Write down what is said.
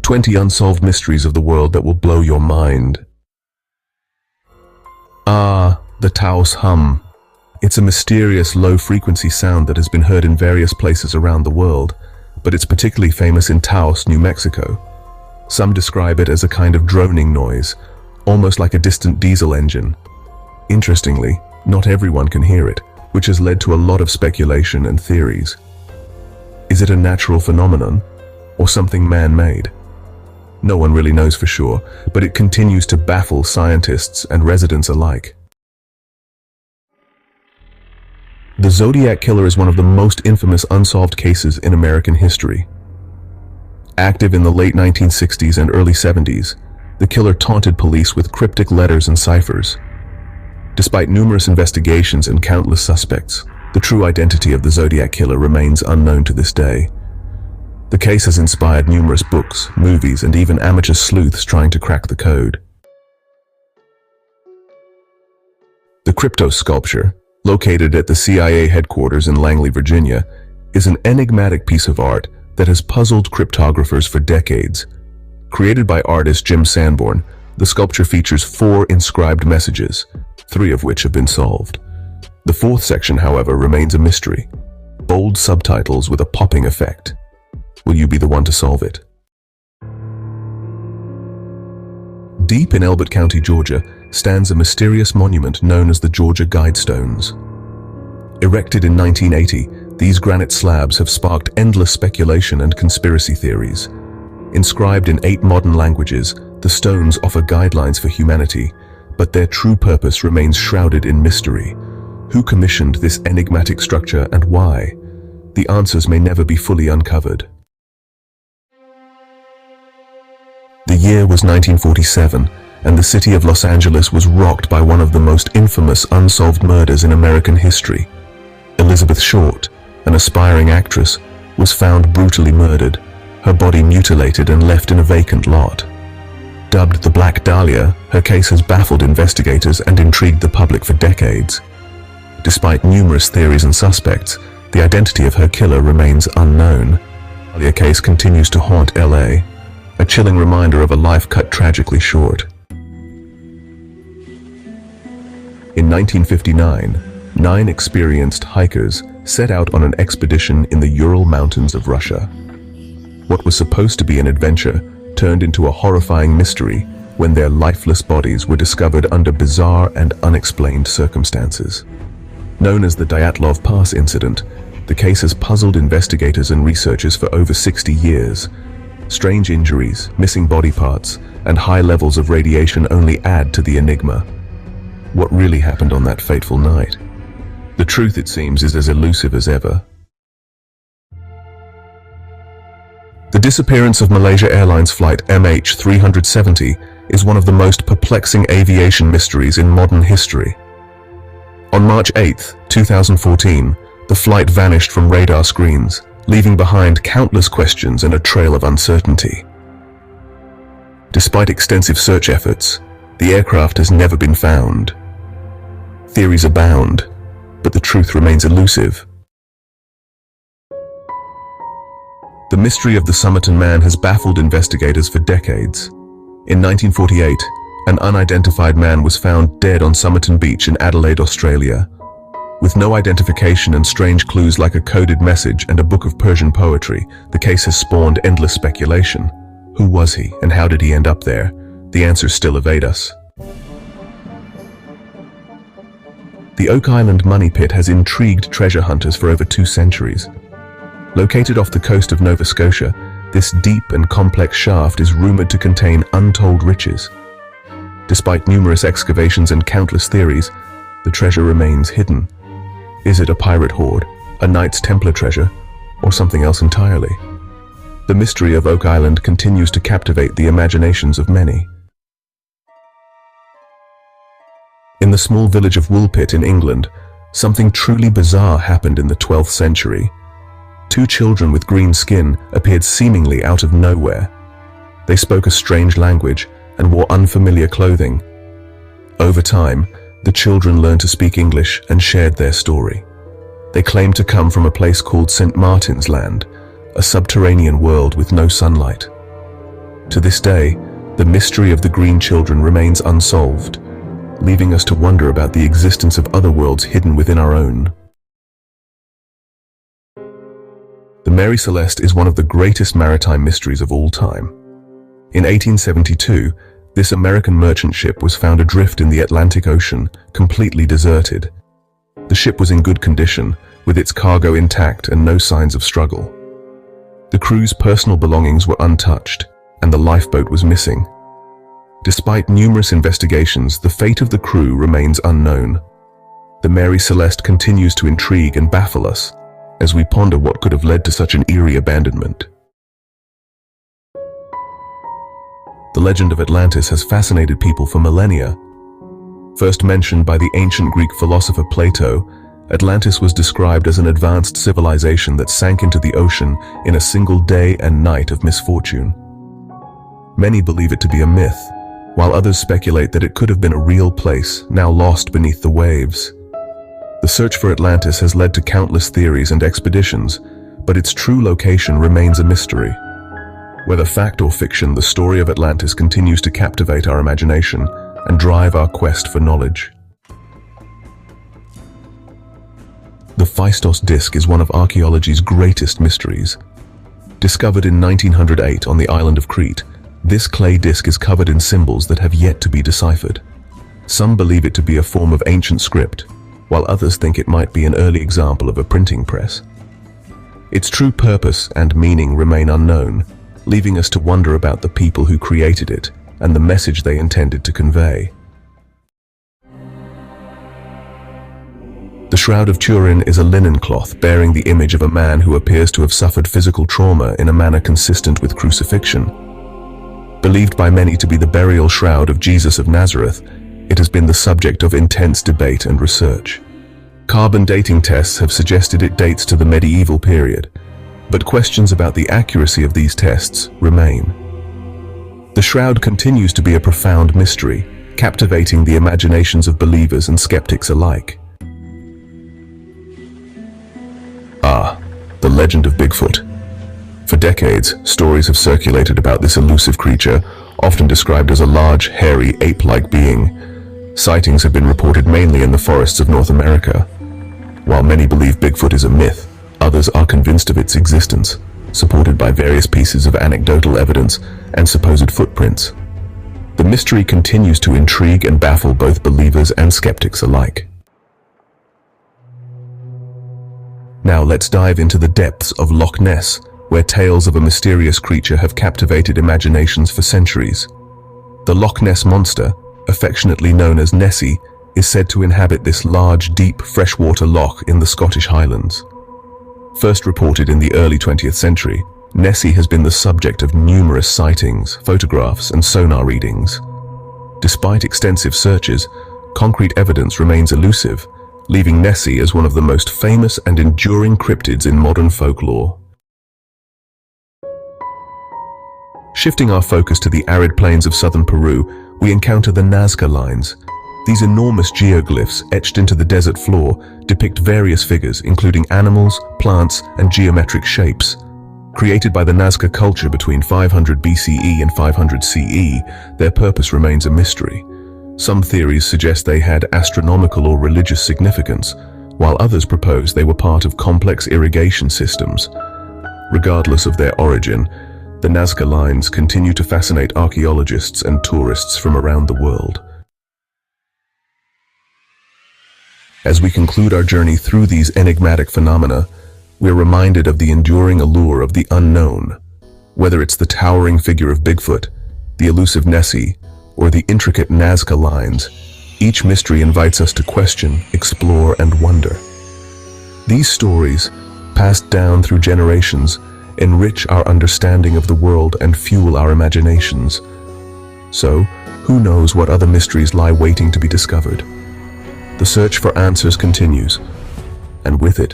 20 unsolved mysteries of the world that will blow your mind. Ah, the Taos hum. It's a mysterious low-frequency sound that has been heard in various places around the world, but it's particularly famous in Taos, New Mexico. Some describe it as a kind of droning noise, almost like a distant diesel engine. Interestingly, not everyone can hear it, which has led to a lot of speculation and theories. Is it a natural phenomenon, or something man-made? No one really knows for sure, but it continues to baffle scientists and residents alike. The Zodiac Killer is one of the most infamous unsolved cases in American history. Active in the late 1960s and early 70s, the killer taunted police with cryptic letters and ciphers. Despite numerous investigations and countless suspects, the true identity of the Zodiac Killer remains unknown to this day. The case has inspired numerous books, movies, and even amateur sleuths trying to crack the code. The Kryptos sculpture, located at the CIA headquarters in Langley, Virginia, is an enigmatic piece of art that has puzzled cryptographers for decades. Created by artist Jim Sanborn, the sculpture features 4 inscribed messages, 3 of which have been solved. The 4th section, however, remains a mystery. Bold subtitles with a popping effect. Will you be the one to solve it? Deep in Elbert County, Georgia, stands a mysterious monument known as the Georgia Guidestones. Erected in 1980, these granite slabs have sparked endless speculation and conspiracy theories. Inscribed in 8 modern languages, the stones offer guidelines for humanity, but their true purpose remains shrouded in mystery. Who commissioned this enigmatic structure and why? The answers may never be fully uncovered. The year was 1947, and the city of Los Angeles was rocked by one of the most infamous unsolved murders in American history. Elizabeth Short, an aspiring actress, was found brutally murdered, her body mutilated and left in a vacant lot. Dubbed the Black Dahlia, her case has baffled investigators and intrigued the public for decades. Despite numerous theories and suspects, the identity of her killer remains unknown. The Dahlia case continues to haunt LA, a chilling reminder of a life cut tragically short. In 1959, 9 experienced hikers set out on an expedition in the Ural Mountains of Russia. What was supposed to be an adventure turned into a horrifying mystery when their lifeless bodies were discovered under bizarre and unexplained circumstances. Known as the Dyatlov Pass incident, the case has puzzled investigators and researchers for over 60 years. Strange injuries, missing body parts, and high levels of radiation only add to the enigma. What really happened on that fateful night? The truth, it seems, is as elusive as ever. The disappearance of Malaysia Airlines flight MH370 is one of the most perplexing aviation mysteries in modern history. On March 8, 2014, the flight vanished from radar screens, leaving behind countless questions and a trail of uncertainty. Despite extensive search efforts, the aircraft has never been found. Theories abound, but the truth remains elusive. The mystery of the Somerton Man has baffled investigators for decades. In 1948, an unidentified man was found dead on Somerton Beach in Adelaide, Australia. With no identification and strange clues like a coded message and a book of Persian poetry, the case has spawned endless speculation. Who was he, and how did he end up there? The answers still evade us. The Oak Island money pit has intrigued treasure hunters for over 2 centuries. Located off the coast of Nova Scotia, this deep and complex shaft is rumored to contain untold riches. Despite numerous excavations and countless theories, the treasure remains hidden. Is it a pirate hoard, a Knights Templar treasure, or something else entirely? The mystery of Oak Island continues to captivate the imaginations of many. In the small village of Woolpit in England, something truly bizarre happened in the 12th century. 2 children with green skin appeared seemingly out of nowhere. They spoke a strange language and wore unfamiliar clothing. Over time, the children learned to speak English and shared their story. They claimed to come from a place called St. Martin's Land, a subterranean world with no sunlight. To this day, the mystery of the Green Children remains unsolved, leaving us to wonder about the existence of other worlds hidden within our own. The Mary Celeste is one of the greatest maritime mysteries of all time. In 1872, this American merchant ship was found adrift in the Atlantic Ocean, completely deserted. The ship was in good condition, with its cargo intact and no signs of struggle. The crew's personal belongings were untouched, and the lifeboat was missing. Despite numerous investigations, the fate of the crew remains unknown. The Mary Celeste continues to intrigue and baffle us, as we ponder what could have led to such an eerie abandonment. The legend of Atlantis has fascinated people for millennia. First mentioned by the ancient Greek philosopher Plato, Atlantis was described as an advanced civilization that sank into the ocean in a single day and night of misfortune. Many believe it to be a myth, while others speculate that it could have been a real place, now lost beneath the waves. The search for Atlantis has led to countless theories and expeditions, but its true location remains a mystery. Whether fact or fiction, the story of Atlantis continues to captivate our imagination and drive our quest for knowledge. The Phaistos disk is one of archaeology's greatest mysteries. Discovered in 1908 on the island of Crete, this clay disk is covered in symbols that have yet to be deciphered. Some believe it to be a form of ancient script, while others think it might be an early example of a printing press. Its true purpose and meaning remain unknown, leaving us to wonder about the people who created it and the message they intended to convey. The Shroud of Turin is a linen cloth bearing the image of a man who appears to have suffered physical trauma in a manner consistent with crucifixion. Believed by many to be the burial shroud of Jesus of Nazareth, it has been the subject of intense debate and research. Carbon dating tests have suggested it dates to the medieval period, but questions about the accuracy of these tests remain. The shroud continues to be a profound mystery, captivating the imaginations of believers and skeptics alike. The legend of Bigfoot. For decades, stories have circulated about this elusive creature, often described as a large, hairy, ape-like being. Sightings have been reported mainly in the forests of North America. While many believe Bigfoot is a myth, others are convinced of its existence, supported by various pieces of anecdotal evidence and supposed footprints. The mystery continues to intrigue and baffle both believers and skeptics alike. Now let's dive into the depths of Loch Ness, where tales of a mysterious creature have captivated imaginations for centuries. The Loch Ness monster, affectionately known as Nessie, is said to inhabit this large, deep, freshwater loch in the Scottish Highlands. First reported in the early 20th century, Nessie has been the subject of numerous sightings, photographs, and sonar readings. Despite extensive searches, concrete evidence remains elusive, leaving Nessie as one of the most famous and enduring cryptids in modern folklore. Shifting our focus to the arid plains of southern Peru, we encounter the Nazca lines. These enormous geoglyphs etched into the desert floor depict various figures, including animals, plants, and geometric shapes. Created by the Nazca culture between 500 BCE and 500 CE, their purpose remains a mystery. Some theories suggest they had astronomical or religious significance, while others propose they were part of complex irrigation systems. Regardless of their origin, the Nazca lines continue to fascinate archaeologists and tourists from around the world. As we conclude our journey through these enigmatic phenomena, we're reminded of the enduring allure of the unknown. Whether it's the towering figure of Bigfoot, the elusive Nessie, or the intricate Nazca lines, each mystery invites us to question, explore, and wonder. These stories, passed down through generations, enrich our understanding of the world and fuel our imaginations. So, who knows what other mysteries lie waiting to be discovered? The search for answers continues, and with it,